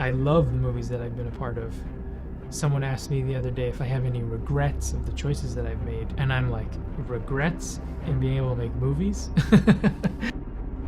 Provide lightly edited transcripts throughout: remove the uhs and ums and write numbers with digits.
I love the movies that I've been a part of. Someone asked me the other day if I have any regrets of the choices that I've made, and I'm like, regrets in being able to make movies?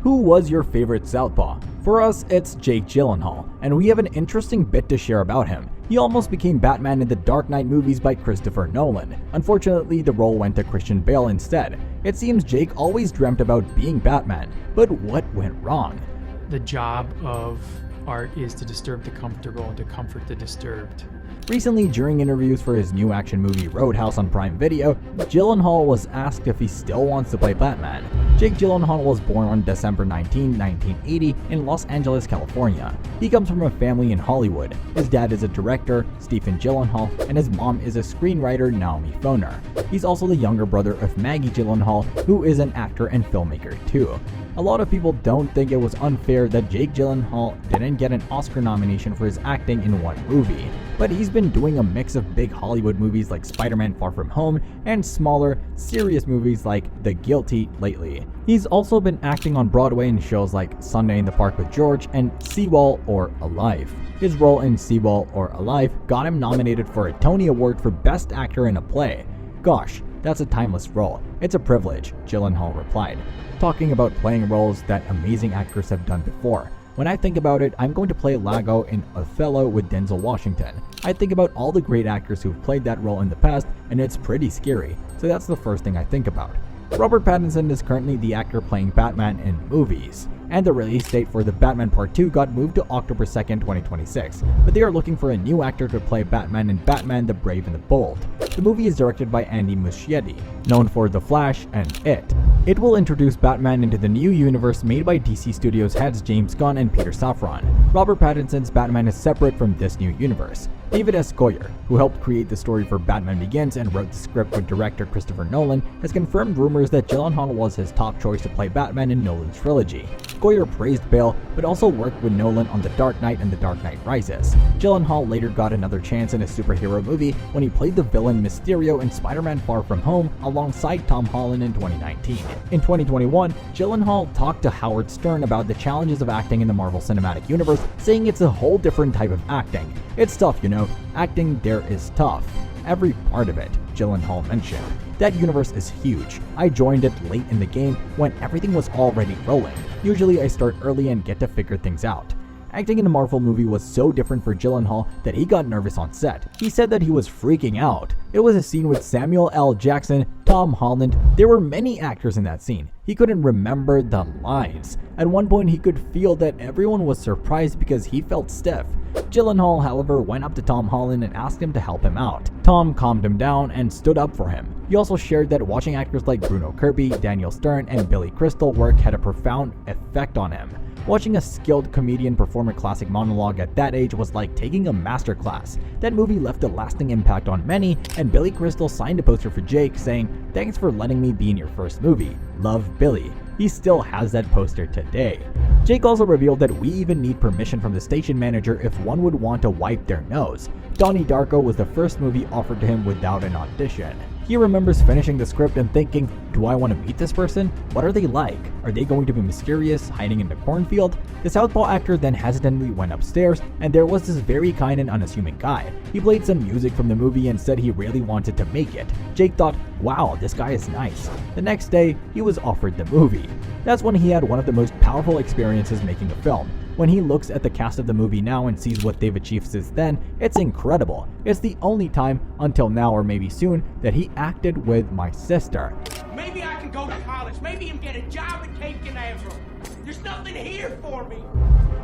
Who was your favorite Southpaw? For us, it's Jake Gyllenhaal, and we have an interesting bit to share about him. He almost became Batman in the Dark Knight movies by Christopher Nolan. Unfortunately, the role went to Christian Bale instead. It seems Jake always dreamt about being Batman, but what went wrong? The job of art is to disturb the comfortable and to comfort the disturbed. Recently, during interviews for his new action movie Roadhouse on Prime Video, Gyllenhaal was asked if he still wants to play Batman. Jake Gyllenhaal was born on December 19, 1980 in Los Angeles, California. He comes from a family in Hollywood. His dad is a director, Stephen Gyllenhaal, and his mom is a screenwriter, Naomi Foner. He's also the younger brother of Maggie Gyllenhaal, who is an actor and filmmaker too. A lot of people don't think it was unfair that Jake Gyllenhaal didn't get an Oscar nomination for his acting in one movie, but he's been doing a mix of big Hollywood movies like Spider-Man Far From Home and smaller, serious movies like The Guilty lately. He's also been acting on Broadway in shows like Sunday in the Park with George and Seawall or Alive. His role in Seawall or Alive got him nominated for a Tony Award for Best Actor in a Play. Gosh, that's a timeless role. It's a privilege, Gyllenhaal replied, talking about playing roles that amazing actors have done before. When I think about it, I'm going to play Lago in Othello with Denzel Washington. I think about all the great actors who've played that role in the past, and it's pretty scary, so that's the first thing I think about. Robert Pattinson is currently the actor playing Batman in movies, and the release date for The Batman Part 2 got moved to October 2nd, 2026, but they are looking for a new actor to play Batman in Batman the Brave and the Bold. The movie is directed by Andy Muschietti, known for The Flash and It. It will introduce Batman into the new universe made by DC Studios heads James Gunn and Peter Safran. Robert Pattinson's Batman is separate from this new universe. David S. Goyer, who helped create the story for Batman Begins and wrote the script with director Christopher Nolan, has confirmed rumors that Gyllenhaal was his top choice to play Batman in Nolan's trilogy. Goyer praised Bale, but also worked with Nolan on The Dark Knight and The Dark Knight Rises. Gyllenhaal later got another chance in a superhero movie when he played the villain Mysterio in Spider-Man Far From Home alongside Tom Holland in 2019. In 2021, Gyllenhaal talked to Howard Stern about the challenges of acting in the Marvel Cinematic Universe, saying it's a whole different type of acting. It's tough, you know. Acting there is tough. Every part of it, Gyllenhaal mentioned. That universe is huge. I joined it late in the game when everything was already rolling. Usually I start early and get to figure things out. Acting in a Marvel movie was so different for Gyllenhaal that he got nervous on set. He said that he was freaking out. It was a scene with Samuel L. Jackson, Tom Holland. There were many actors in that scene. He couldn't remember the lines. At one point he could feel that everyone was surprised because he felt stiff. Gyllenhaal, however, went up to Tom Holland and asked him to help him out. Tom calmed him down and stood up for him. He also shared that watching actors like Bruno Kirby, Daniel Stern, and Billy Crystal work had a profound effect on him. Watching a skilled comedian perform a classic monologue at that age was like taking a masterclass. That movie left a lasting impact on many, and Billy Crystal signed a poster for Jake saying, "Thanks for letting me be in your first movie. Love, Billy." He still has that poster today. Jake also revealed that we even need permission from the station manager if one would want to wipe their nose. Donnie Darko was the first movie offered to him without an audition. He remembers finishing the script and thinking, do I want to meet this person? What are they like? Are they going to be mysterious, hiding in the cornfield? The Southpaw actor then hesitantly went upstairs, and there was this very kind and unassuming guy. He played some music from the movie and said he really wanted to make it. Jake thought, wow, this guy is nice. The next day, he was offered the movie. That's when he had one of the most powerful experiences making a film. When he looks at the cast of the movie now and sees what they've achieved since then, it's incredible. It's the only time, until now or maybe soon, that he acted with my sister. Maybe I can go to college, maybe even get a job at Cape Canaveral. There's nothing here for me.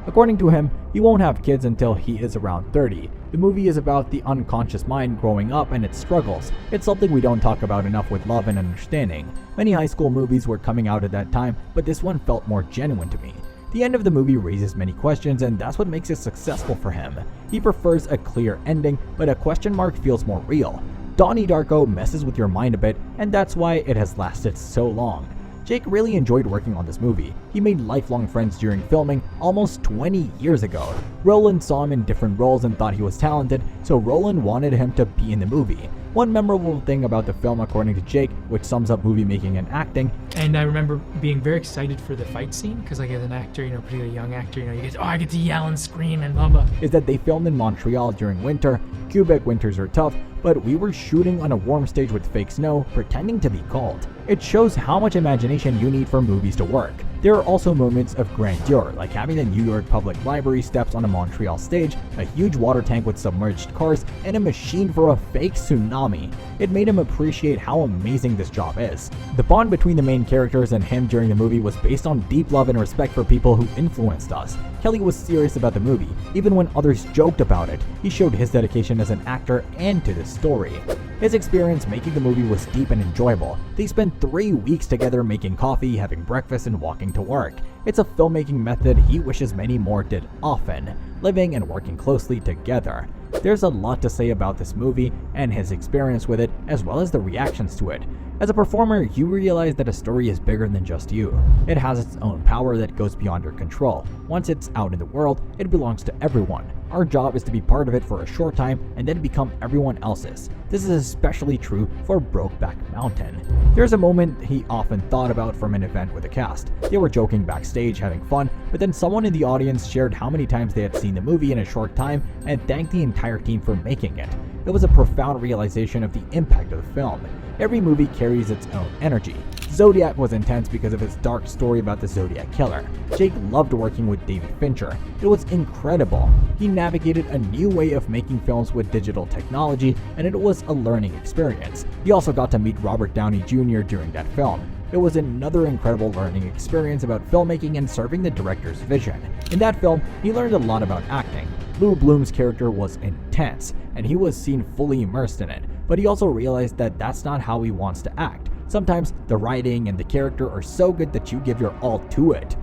According to him, he won't have kids until he is around 30. The movie is about the unconscious mind growing up and its struggles. It's something we don't talk about enough with Love and Understanding. Many high school movies were coming out at that time, but this one felt more genuine to me. The end of the movie raises many questions, and that's what makes it successful for him. He prefers a clear ending, but a question mark feels more real. Donnie Darko messes with your mind a bit, and that's why it has lasted so long. Jake really enjoyed working on this movie. he made lifelong friends during filming almost 20 years ago. Roland saw him in different roles and thought he was talented, so Roland wanted him to be in the movie. One memorable thing about the film, according to Jake, which sums up movie making and acting. And I remember being very excited for the fight scene, because like as an actor, particularly a young actor, you get, I get to yell and scream and blah blah. Is that they filmed in Montreal during winter. Quebec winters are tough, but we were shooting on a warm stage with fake snow, pretending to be cold. It shows how much imagination you need for movies to work. There are also moments of grandeur, like having the New York Public Library steps on a Montreal stage, a huge water tank with submerged cars, and a machine for a fake tsunami. It made him appreciate how amazing this job is. The bond between the main characters and him during the movie was based on deep love and respect for people who influenced us. Kelly was serious about the movie, even when others joked about it. He showed his dedication as an actor and to the story. His experience making the movie was deep and enjoyable. They spent 3 weeks together making coffee, having breakfast, and walking to work. It's a filmmaking method he wishes many more did often, living and working closely together. There's a lot to say about this movie and his experience with it, as well as the reactions to it. As a performer, you realize that a story is bigger than just you. It has its own power that goes beyond your control. Once it's out in the world, it belongs to everyone. Our job is to be part of it for a short time and then become everyone else's. This is especially true for Brokeback Mountain. There's a moment he often thought about from an event with the cast. They were joking backstage, having fun, but then someone in the audience shared how many times they had seen the movie in a short time and thanked the entire team for making it. It was a profound realization of the impact of the film. Every movie carries its own energy. Zodiac was intense because of its dark story about the Zodiac Killer. Jake loved working with David Fincher. It was incredible. He navigated a new way of making films with digital technology, and it was a learning experience. He also got to meet Robert Downey Jr. during that film. It was another incredible learning experience about filmmaking and serving the director's vision. In that film, he learned a lot about acting. Lou Bloom's character was intense, and he was seen fully immersed in it, but he also realized that that's not how he wants to act. Sometimes the writing and the character are so good that you give your all to it.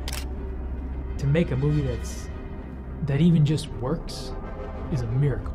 To make a movie that even just works is a miracle.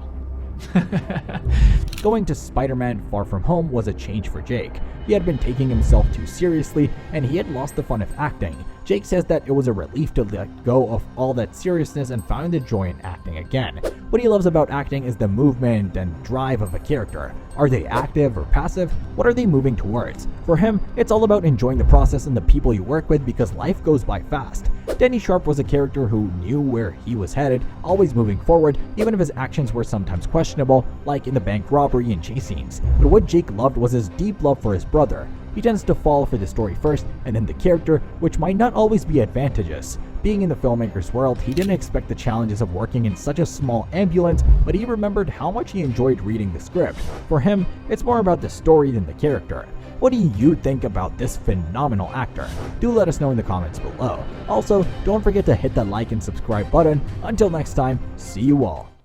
Going to Spider-Man Far From Home was a change for Jake. He had been taking himself too seriously, and he had lost the fun of acting. Jake says that it was a relief to let go of all that seriousness and find the joy in acting again. What he loves about acting is the movement and drive of a character. Are they active or passive? What are they moving towards? For him, it's all about enjoying the process and the people you work with because life goes by fast. Denny Sharp was a character who knew where he was headed, always moving forward, even if his actions were sometimes questionable, like in the bank robbery and chase scenes. But what Jake loved was his deep love for his brother. He tends to fall for the story first and then the character, which might not always be advantageous. Being in the filmmaker's world, he didn't expect the challenges of working in such a small ambulance, but he remembered how much he enjoyed reading the script. For him, it's more about the story than the character. What do you think about this phenomenal actor? Do let us know in the comments below. Also, don't forget to hit that like and subscribe button. Until next time, see you all.